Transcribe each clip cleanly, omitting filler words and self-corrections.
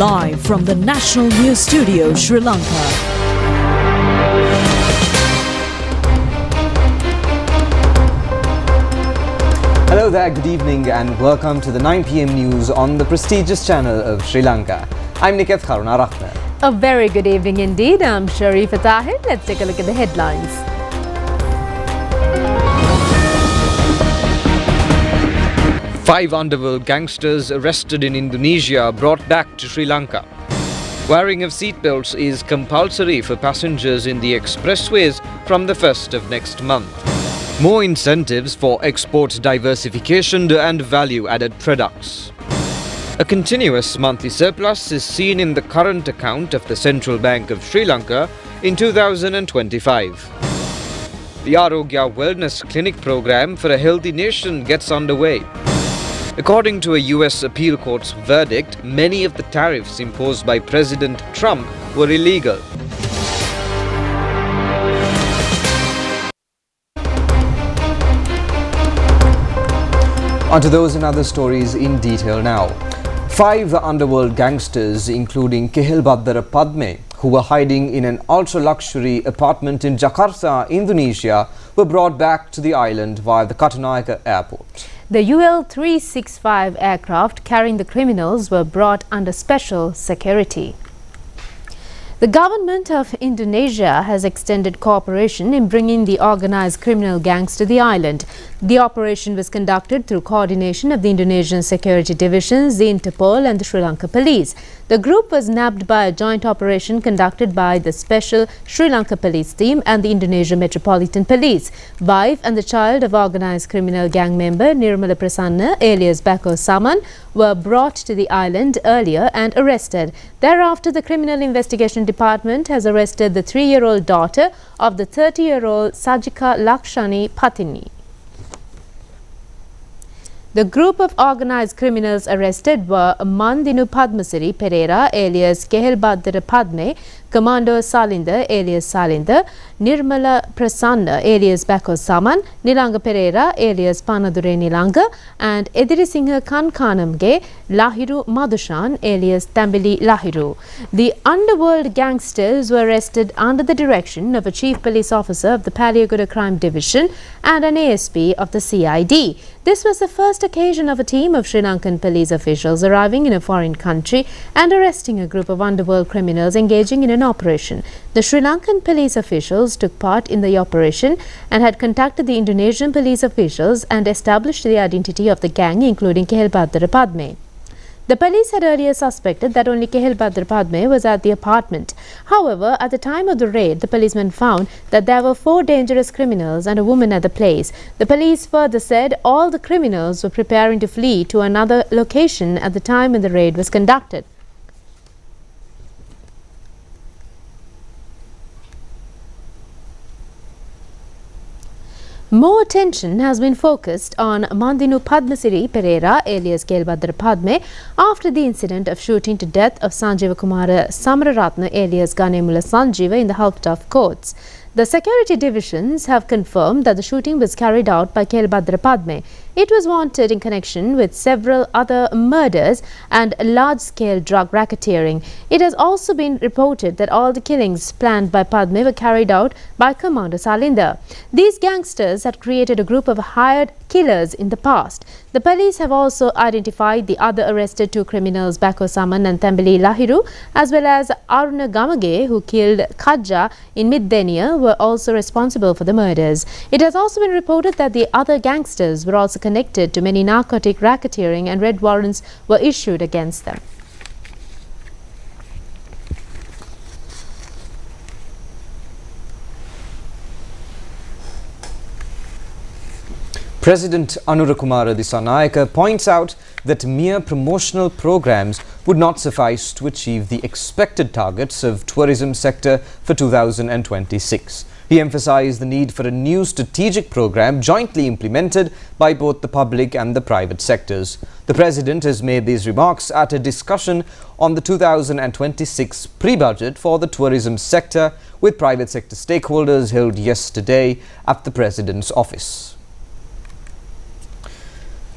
live from the National News Studio, Sri Lanka. Hello there, good evening and welcome to the 9 p.m. news on the prestigious channel of Sri Lanka. I'm Niket Karunaratne. A very good evening indeed. I'm Sharifa Tahir. Let's take a look at the headlines. Five Underworld gangsters arrested in Indonesia brought back to Sri Lanka. Wearing of seatbelts is compulsory for passengers in the expressways from the 1st of next month. More incentives for export diversification and value-added products. A continuous monthly surplus is seen in the current account of the Central Bank of Sri Lanka in 2025. The Arogya Wellness Clinic program for a healthy nation gets underway. According to a US appeal court's verdict, many of the tariffs imposed by President Trump were illegal. On to those and other stories in detail now. Five underworld gangsters, including Kehilbhaddara Padme, who were hiding in an ultra-luxury apartment in Jakarta, Indonesia, were brought back to the island via the Katunayake airport. The UL-365 aircraft carrying the criminals were brought under special security. The government of Indonesia has extended cooperation in bringing the organized criminal gangs to the island. The operation was conducted through coordination of the Indonesian security divisions, the Interpol and the Sri Lanka police. The group was nabbed by a joint operation conducted by the special Sri Lanka police team and the Indonesia Metropolitan Police. Wife and the child of organized criminal gang member Nirmala Prasanna alias Bako Saman were brought to the island earlier and arrested. Thereafter, the Criminal Investigation Department has arrested the 3-year-old daughter of the 30-year-old Sajika Lakshani Patini. The group of organized criminals arrested were Mandinu Padmasiri Pereira alias Kehilbhaddara Padme, Commando Salinda alias Salinda, Nirmala Prasanna alias Bako Saman, Nilanga Pereira alias Panadure Nilanga and Edirisingha Kankanamge Lahiru Madushan alias Tambili Lahiru. The underworld gangsters were arrested under the direction of a chief police officer of the Paliaguda Crime Division and an ASP of the CID. This was the first occasion of a team of Sri Lankan police officials arriving in a foreign country and arresting a group of underworld criminals engaging in an operation. The Sri Lankan police officials took part in the operation and had contacted the Indonesian police officials and established the identity of the gang, including Kehilbhaddara Padme. The police had earlier suspected that only Kehilbhaddara Padme was at the apartment. However, at the time of the raid, the policemen found that there were 4 dangerous criminals and a woman at the place. The police further said all the criminals were preparing to flee to another location at the time when the raid was conducted. More attention has been focused on Mandinu Padmasiri Pereira alias Kehilbhaddara Padme after the incident of shooting to death of Sanjeeva Kumara Samararatna alias Ganemula Sanjeeva in the Halfduff courts. The security divisions have confirmed that the shooting was carried out by Kehilbhaddara Padme. It was wanted in connection with several other murders and large-scale drug racketeering. It has also been reported that all the killings planned by Padme were carried out by Commander Salinda. These gangsters had created a group of hired killers in the past. The police have also identified the other arrested 2 criminals, Bako Saman and Tambili Lahiru, as well as Aruna Gamage, who killed Kajja in mid-Denia, were also responsible for the murders. It has also been reported that the other gangsters were also connected to many narcotic racketeering and red warrants were issued against them. President Anurakumara Dissanayake points out that mere promotional programs would not suffice to achieve the expected targets of tourism sector for 2026. He emphasized the need for a new strategic program jointly implemented by both the public and the private sectors. The President has made these remarks at a discussion on the 2026 pre-budget for the tourism sector with private sector stakeholders held yesterday at the President's office.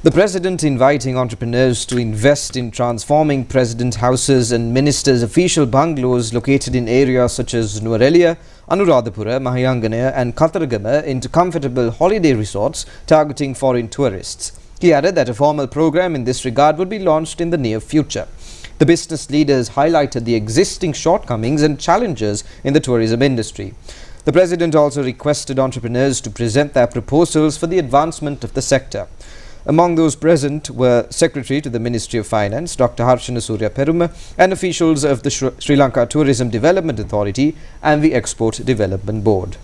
The President inviting entrepreneurs to invest in transforming President houses and ministers' official bungalows located in areas such as Nuwarelia, Anuradhapura, Mahayanganaya and Katharagama into comfortable holiday resorts targeting foreign tourists. He added that a formal program in this regard would be launched in the near future. The business leaders highlighted the existing shortcomings and challenges in the tourism industry. The President also requested entrepreneurs to present their proposals for the advancement of the sector. Among those present were Secretary to the Ministry of Finance, Dr. Harshana Surya Peruma, and officials of the Sri Lanka Tourism Development Authority and the Export Development Board.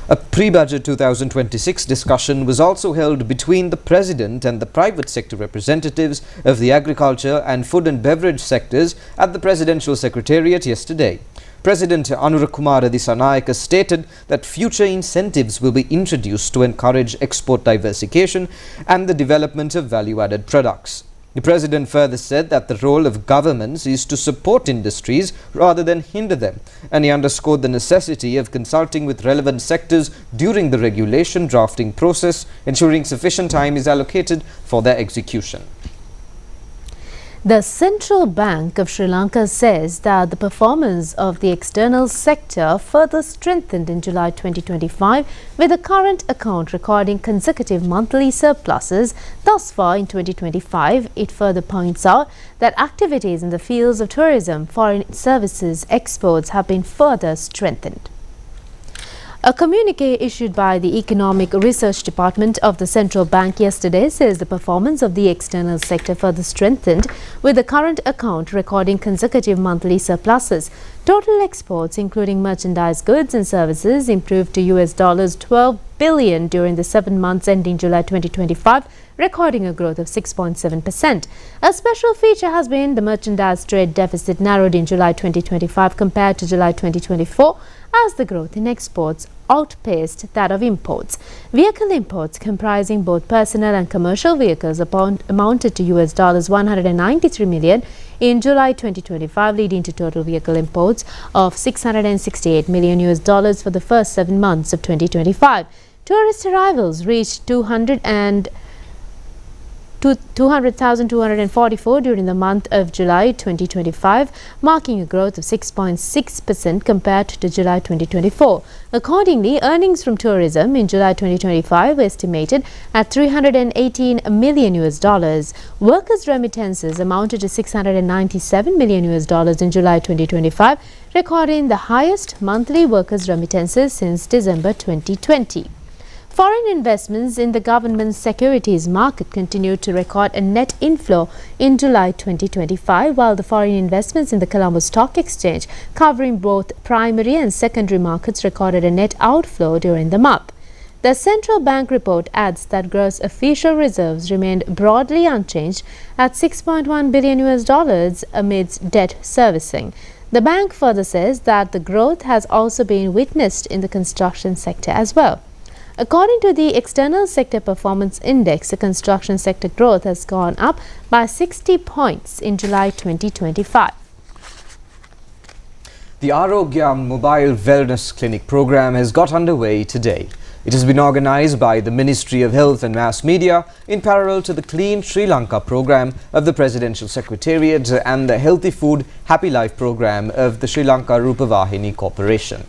A pre-budget 2026 discussion was also held between the President and the private sector representatives of the agriculture and food and beverage sectors at the Presidential Secretariat yesterday. President Anurakkumara Dissanayake stated that future incentives will be introduced to encourage export diversification and the development of value-added products. The President further said that the role of governments is to support industries rather than hinder them, and he underscored the necessity of consulting with relevant sectors during the regulation drafting process, ensuring sufficient time is allocated for their execution. The Central Bank of Sri Lanka says that the performance of the external sector further strengthened in July 2025, with the current account recording consecutive monthly surpluses thus far in 2025. It further points out that activities in the fields of tourism, foreign services, exports have been further strengthened. A communique issued by the Economic Research Department of the Central Bank yesterday says the performance of the external sector further strengthened, with the current account recording consecutive monthly surpluses. Total exports, including merchandise goods and services, improved to $12 billion during the 7 months ending July 2025, recording a growth of 6.7%. A special feature has been the merchandise trade deficit narrowed in July 2025 compared to July 2024, as the growth in exports outpaced that of imports. Vehicle imports, comprising both personal and commercial vehicles, amounted to $193 million in July 2025, leading to total vehicle imports of $668 million for the first 7 months of 2025. Tourist arrivals reached 200,244 during the month of July 2025, marking a growth of 6.6% compared to July 2024. Accordingly, earnings from tourism in July 2025 were estimated at $318 million. Workers' remittances amounted to $697 million in July 2025, recording the highest monthly workers' remittances since December 2020. Foreign investments in the government's securities market continued to record a net inflow in July 2025, while the foreign investments in the Colombo Stock Exchange, covering both primary and secondary markets, recorded a net outflow during the month. The central bank report adds that gross official reserves remained broadly unchanged at $6.1 billion amidst debt servicing. The bank further says that the growth has also been witnessed in the construction sector as well. According to the External Sector Performance Index, the construction sector growth has gone up by 60 points in July 2025. The Arogya Mobile Wellness Clinic program has got underway today. It has been organized by the Ministry of Health and Mass Media in parallel to the Clean Sri Lanka program of the Presidential Secretariat and the Healthy Food Happy Life program of the Sri Lanka Rupavahini Corporation.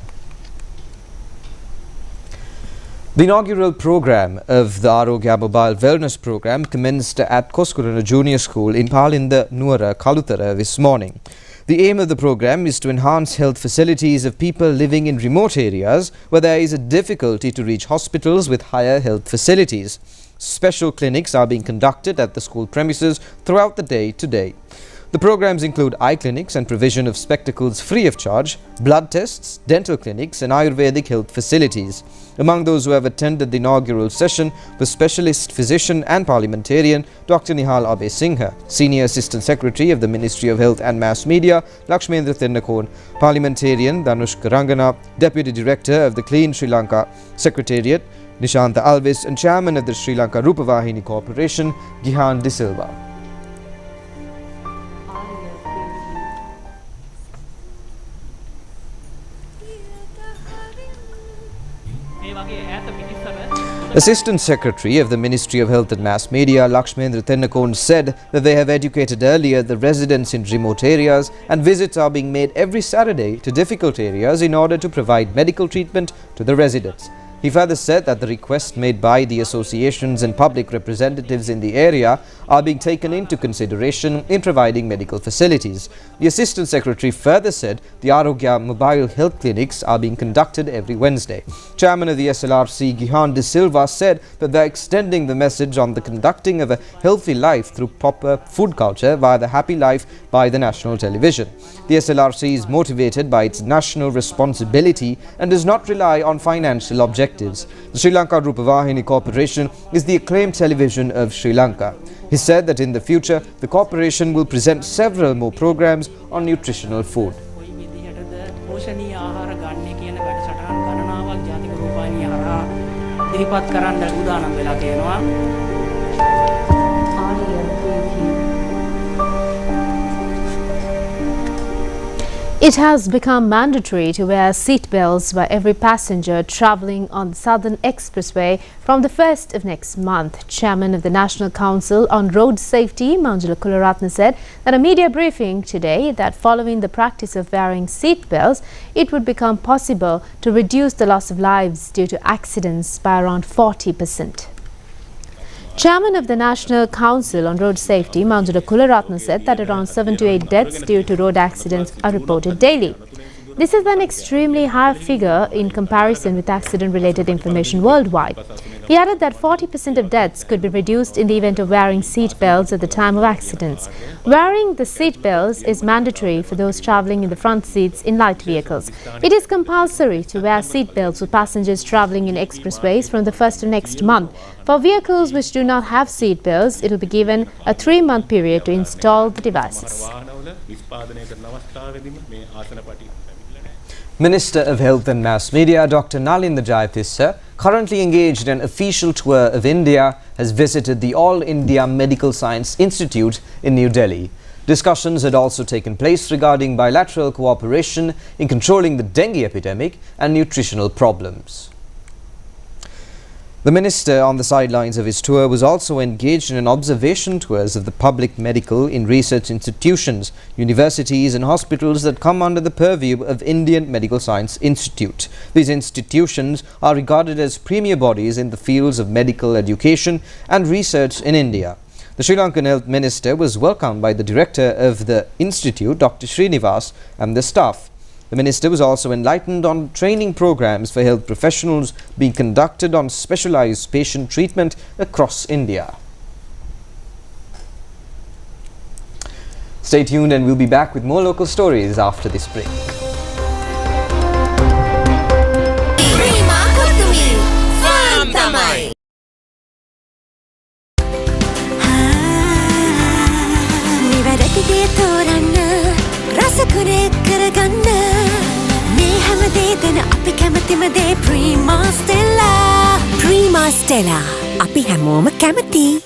The inaugural program of the Arogya Mobile Wellness program commenced at Koskurana Junior School in Palinda Nuwara, Kalutara this morning. The aim of the program is to enhance health facilities of people living in remote areas where there is a difficulty to reach hospitals with higher health facilities. Special clinics are being conducted at the school premises throughout the day today. The programs include eye clinics and provision of spectacles free of charge, blood tests, dental clinics and Ayurvedic health facilities. Among those who have attended the inaugural session was specialist physician and parliamentarian Dr. Nihal Abe Singha, Senior Assistant Secretary of the Ministry of Health and Mass Media Lakshmendra Tennakon, Parliamentarian Dhanushka Rangana, Deputy Director of the Clean Sri Lanka Secretariat Nishanta Alvis and Chairman of the Sri Lanka Rupavahini Corporation Gihan De Silva. Assistant Secretary of the Ministry of Health and Mass Media, Lakshmendra Tennakon, said that they have educated earlier the residents in remote areas and visits are being made every Saturday to difficult areas in order to provide medical treatment to the residents. He further said that the requests made by the associations and public representatives in the area are being taken into consideration in providing medical facilities. The Assistant Secretary further said the Arogya mobile health clinics are being conducted every Wednesday. Chairman of the SLRC, Gihan De Silva, said that they are extending the message on the conducting of a healthy life through proper food culture via the Happy Life by the national television. The SLRC is motivated by its national responsibility and does not rely on financial objectives. The Sri Lanka Rupavahini Corporation is the acclaimed television of Sri Lanka. He said that in the future, the corporation will present several more programs on nutritional food. It has become mandatory to wear seatbelts by every passenger travelling on the Southern Expressway from the 1st of next month. Chairman of the National Council on Road Safety, Manjula Kularatne, said at a media briefing today that following the practice of wearing seatbelts, it would become possible to reduce the loss of lives due to accidents by around 40%. Chairman of the National Council on Road Safety, Manjula Kularatne, said that around 7 to 8 deaths due to road accidents are reported daily. This is an extremely high figure in comparison with accident-related information worldwide. He added that 40% of deaths could be reduced in the event of wearing seat belts at the time of accidents. Wearing the seat belts is mandatory for those travelling in the front seats in light vehicles. It is compulsory to wear seat belts for passengers travelling in expressways from the 1st of next month. For vehicles which do not have seat belts, it will be given a 3-month period to install the devices. Minister of Health and Mass Media, Dr. Nalinda Jayatissa, currently engaged in an official tour of India, has visited the All India Medical Science Institute in New Delhi. Discussions had also taken place regarding bilateral cooperation in controlling the dengue epidemic and nutritional problems. The minister, on the sidelines of his tour, was also engaged in an observation tours of the public medical in research institutions, universities and hospitals that come under the purview of Indian Medical Science Institute. These institutions are regarded as premier bodies in the fields of medical education and research in India. The Sri Lankan Health Minister was welcomed by the director of the institute, Dr. Srinivas, and the staff. The minister was also enlightened on training programs for health professionals being conducted on specialized patient treatment across India. Stay tuned and we'll be back with more local stories after this break. Prima Stella, අපි හැමෝම කැමති.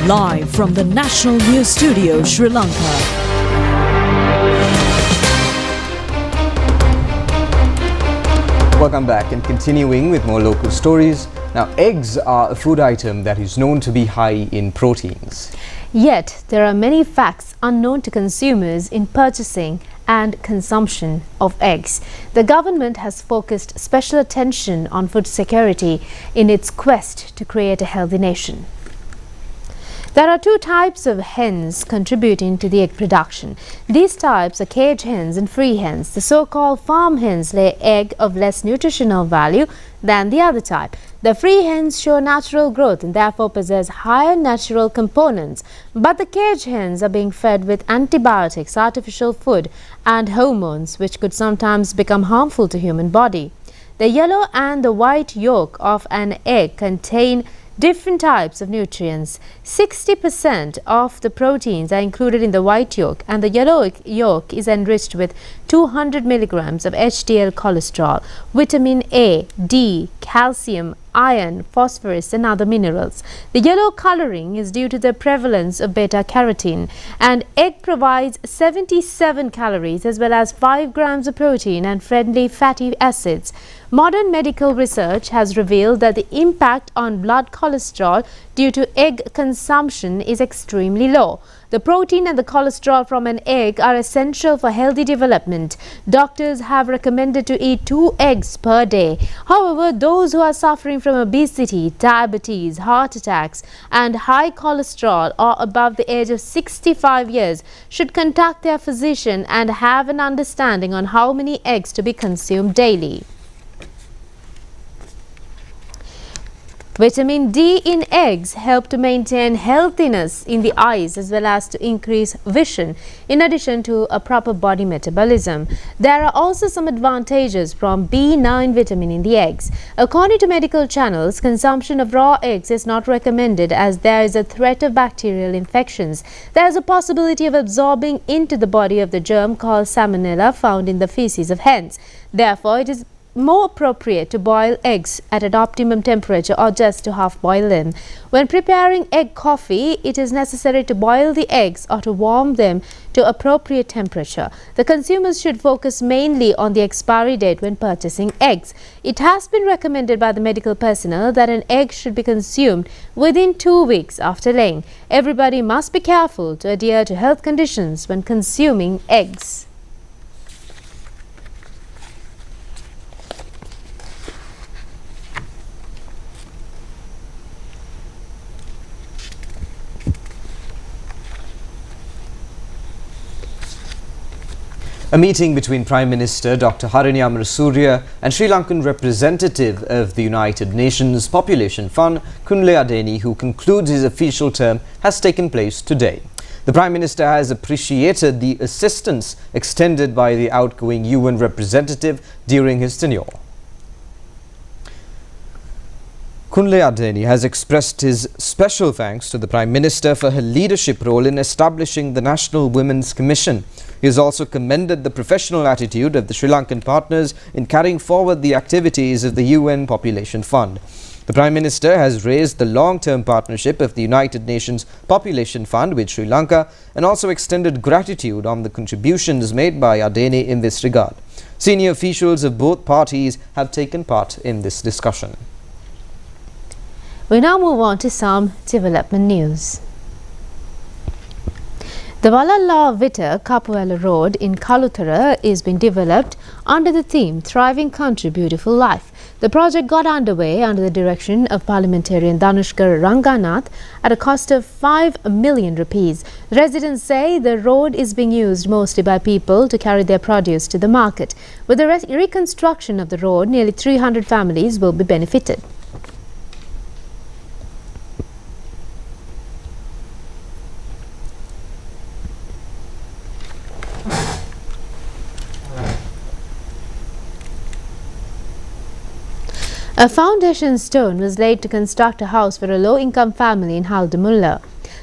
Live from the National News Studio, Sri Lanka. Welcome back and continuing with more local stories. Now, eggs are a food item that is known to be high in proteins. Yet, there are many facts unknown to consumers in purchasing and consumption of eggs. The government has focused special attention on food security in its quest to create a healthy nation. There are two types of hens contributing to the egg production. These types are cage hens and free hens. The so-called farm hens lay egg of less nutritional value than the other type. The free hens show natural growth and therefore possess higher natural components. But the cage hens are being fed with antibiotics, artificial food and hormones which could sometimes become harmful to human body. The yellow and the white yolk of an egg contain different types of nutrients. 60% of the proteins are included in the white yolk, and the yellow yolk is enriched with 200 milligrams of HDL cholesterol, vitamin A, D, calcium, iron, phosphorus and other minerals. The yellow coloring is due to the prevalence of beta-carotene, and egg provides 77 calories as well as 5 grams of protein and friendly fatty acids. Modern medical research has revealed that the impact on blood cholesterol due to egg consumption is extremely low. The protein and the cholesterol from an egg are essential for healthy development. Doctors have recommended to eat 2 eggs per day. However, those who are suffering from obesity, diabetes, heart attacks and high cholesterol or above the age of 65 years should contact their physician and have an understanding on how many eggs to be consumed daily. Vitamin D in eggs help to maintain healthiness in the eyes as well as to increase vision in addition to a proper body metabolism. There are also some advantages from B9 vitamin in the eggs. According to medical channels, consumption of raw eggs is not recommended as there is a threat of bacterial infections. There is a possibility of absorbing into the body of the germ called salmonella found in the feces of hens. Therefore, it is more appropriate to boil eggs at an optimum temperature or just to half boil them. When preparing egg coffee, it is necessary to boil the eggs or to warm them to appropriate temperature. The consumers should focus mainly on the expiry date when purchasing eggs. It has been recommended by the medical personnel that an egg should be consumed within 2 weeks after laying. Everybody must be careful to adhere to health conditions when consuming eggs. A meeting between Prime Minister Dr. Harini Amarasuriya and Sri Lankan representative of the United Nations Population Fund, Kunle Adeni, who concludes his official term, has taken place today. The Prime Minister has appreciated the assistance extended by the outgoing UN representative during his tenure. Kunle Adeni has expressed his special thanks to the Prime Minister for her leadership role in establishing the National Women's Commission. He has also commended the professional attitude of the Sri Lankan partners in carrying forward the activities of the UN Population Fund. The Prime Minister has raised the long-term partnership of the United Nations Population Fund with Sri Lanka and also extended gratitude on the contributions made by Adeni in this regard. Senior officials of both parties have taken part in this discussion. We now move on to some development news. The Valalla Vita Kapuela Road in Kaluthara is being developed under the theme Thriving Country, Beautiful Life. The project got underway under the direction of parliamentarian Dhanushkar Ranganath at a cost of 5 million rupees. Residents say the road is being used mostly by people to carry their produce to the market. With the reconstruction of the road, nearly 300 families will be benefited. A foundation stone was laid to construct a house for a low-income family in Haldamulla.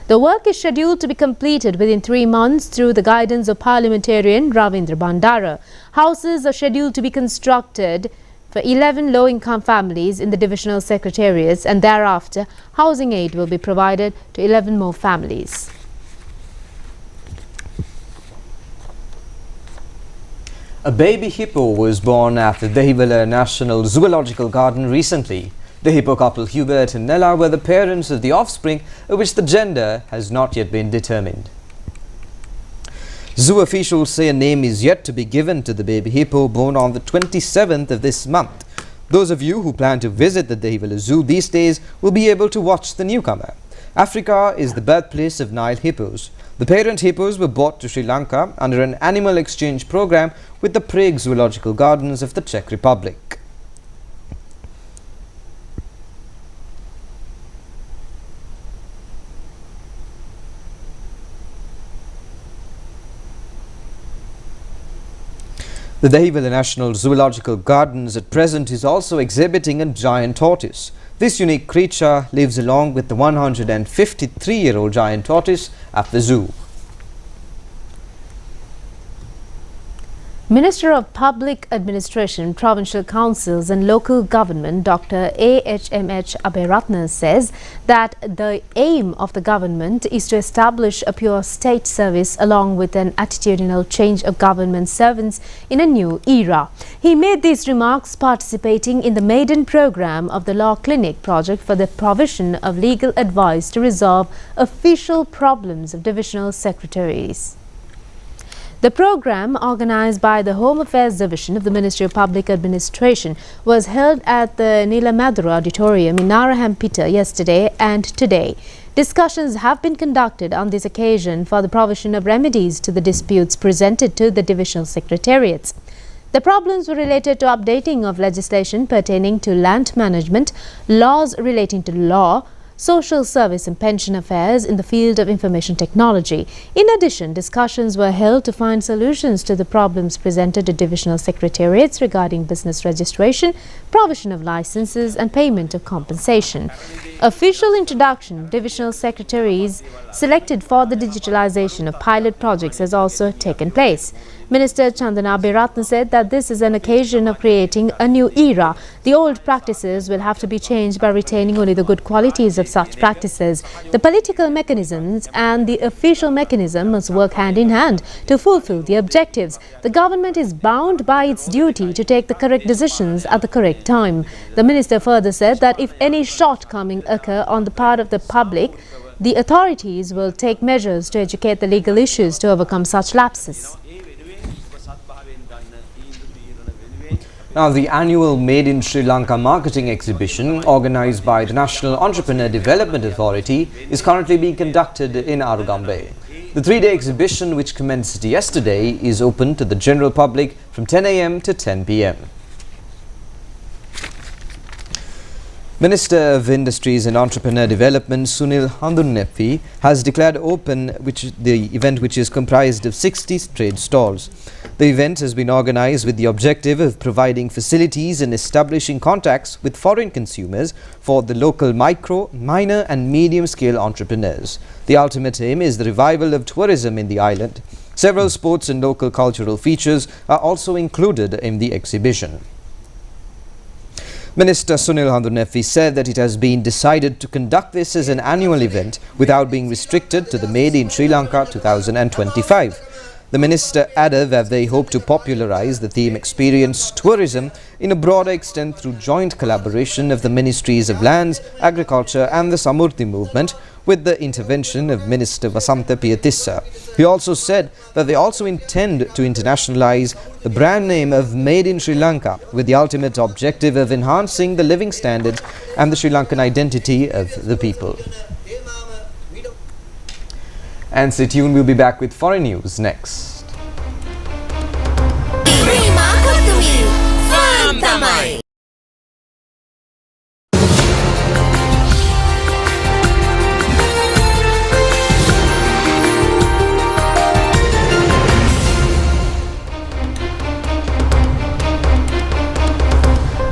The work is scheduled to be completed within 3 months through the guidance of parliamentarian Ravindra Bandara. Houses are scheduled to be constructed for 11 low-income families in the divisional secretariats, and thereafter housing aid will be provided to 11 more families. A baby hippo was born at the Dehivala National Zoological Garden recently. The hippo couple Hubert and Nella were the parents of the offspring, of which the gender has not yet been determined. Zoo officials say a name is yet to be given to the baby hippo born on the 27th of this month. Those of you who plan to visit the Dehivala Zoo these days will be able to watch the newcomer. Africa is the birthplace of Nile hippos. The parent hippos were brought to Sri Lanka under an animal exchange program with the Prague Zoological Gardens of the Czech Republic. The Dehivala National Zoological Gardens at present is also exhibiting a giant tortoise. This unique creature lives along with the 153-year-old giant tortoise at the zoo. Minister of Public Administration, Provincial Councils and Local Government, Dr. A.H.M.H. Abeyratne says that the aim of the government is to establish a pure state service along with an attitudinal change of government servants in a new era. He made these remarks participating in the maiden program of the Law Clinic project for the provision of legal advice to resolve official problems of divisional secretaries. The program, organized by the Home Affairs Division of the Ministry of Public Administration, was held at the Nilamadura Auditorium in Narayampeta yesterday and today. Discussions have been conducted on this occasion for the provision of remedies to the disputes presented to the divisional secretariats. The problems were related to updating of legislation pertaining to land management, laws relating to law, social service and pension affairs in the field of information technology. In addition, discussions were held to find solutions to the problems presented to divisional secretariats regarding business registration, provision of licenses and payment of compensation. Official introduction divisional secretaries selected for the digitalization of pilot projects has also taken place. Minister Chandana Abeyratne said that this is an occasion of creating a new era. The old practices will have to be changed by retaining only the good qualities of such practices. The political mechanisms and the official mechanism must work hand in hand to fulfill the objectives. The government is bound by its duty to take the correct decisions at the correct time. The minister further said that if any shortcoming occur on the part of the public, the authorities will take measures to educate the legal issues to overcome such lapses. Now, the annual Made in Sri Lanka marketing exhibition, organized by the National Entrepreneur Development Authority, is currently being conducted in Arugambe. The three-day exhibition, which commenced yesterday, is open to the general public from 10 a.m. to 10 p.m. Minister of Industries and Entrepreneur Development Sunil Handunnefi has declared open the event, which is comprised of 60 trade stalls. The event has been organized with the objective of providing facilities and establishing contacts with foreign consumers for the local micro, minor and medium-scale entrepreneurs. The ultimate aim is the revival of tourism in the island. Several sports and local cultural features are also included in the exhibition. Minister Sunil Handunnefi said that it has been decided to conduct this as an annual event without being restricted to the Made in Sri Lanka 2025. The minister added that they hope to popularize the theme Experience Tourism in a broader extent through joint collaboration of the Ministries of Lands, Agriculture and the Samurti movement with the intervention of Minister Vasantha Piyatissa. He also said that they also intend to internationalize the brand name of Made in Sri Lanka with the ultimate objective of enhancing the living standards and the Sri Lankan identity of the people. And stay tuned, we'll be back with foreign news next.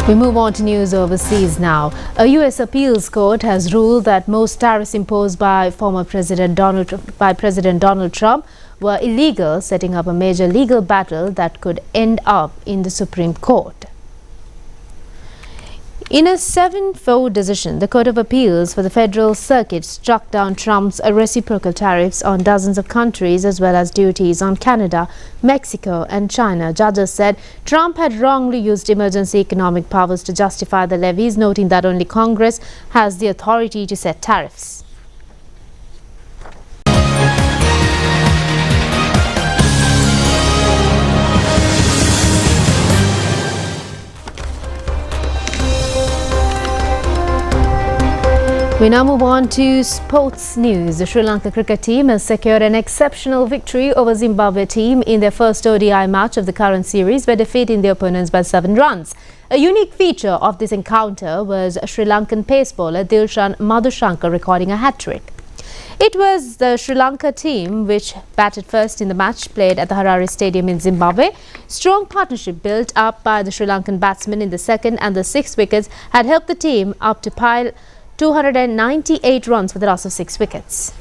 We move on to news overseas now. A U.S. appeals court has ruled that most tariffs imposed by President Donald Trump were illegal, setting up a major legal battle that could end up in the Supreme Court. In a 7-4 decision, the Court of Appeals for the Federal Circuit struck down Trump's reciprocal tariffs on dozens of countries as well as duties on Canada, Mexico and China. Judges said Trump had wrongly used emergency economic powers to justify the levies, noting that only Congress has the authority to set tariffs. We now move on to sports news. The Sri Lanka cricket team has secured an exceptional victory over Zimbabwe team in their first ODI match of the current series by defeating their opponents by 7 runs. A unique feature of this encounter was Sri Lankan pace bowler Dilshan Madhushankar recording a hat-trick. It was the Sri Lanka team which batted first in the match played at the Harare Stadium in Zimbabwe. Strong partnership built up by the Sri Lankan batsmen in the second and the 6th wickets had helped the team up to pile 298 runs for the loss of 6 wickets.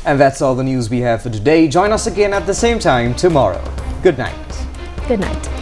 And that's all the news we have for today. Join us again at the same time tomorrow. Good night. Good night.